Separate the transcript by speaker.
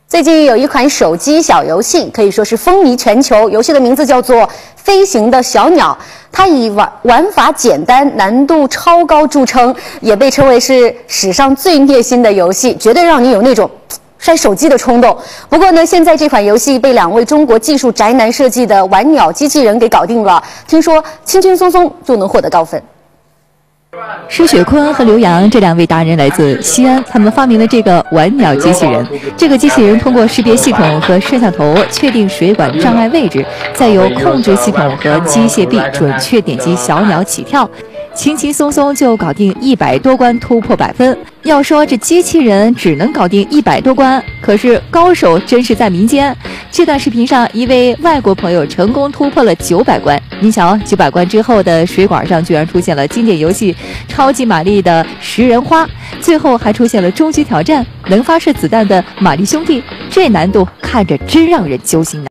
Speaker 1: 最近有一款手机小游戏可以说是风靡全球，游戏的名字叫做《飞行的小鸟》，它以玩法简单、难度超高著称，也被称为是史上最虐心的游戏，绝对让你有那种摔手机的冲动。不过呢，现在这款游戏被2位中国技术宅男设计的玩鸟机器人给搞定了，听说轻轻松松就能获得高分。
Speaker 2: 施雪坤和刘洋这2位达人来自西安，他们发明了这个玩鸟机器人。这个机器人通过识别系统和摄像头确定水管障碍位置，再由控制系统和机械臂准确点击小鸟起跳，轻轻松松就搞定100多关，突破100分。要说这机器人只能搞定100多关，可是高手真是在民间。这段视频上，一位外国朋友成功突破了900关。你瞧，900关之后的水管上居然出现了经典游戏超级玛丽的食人花，最后还出现了终极挑战能发射子弹的玛丽兄弟，这难度看着真让人揪心呢。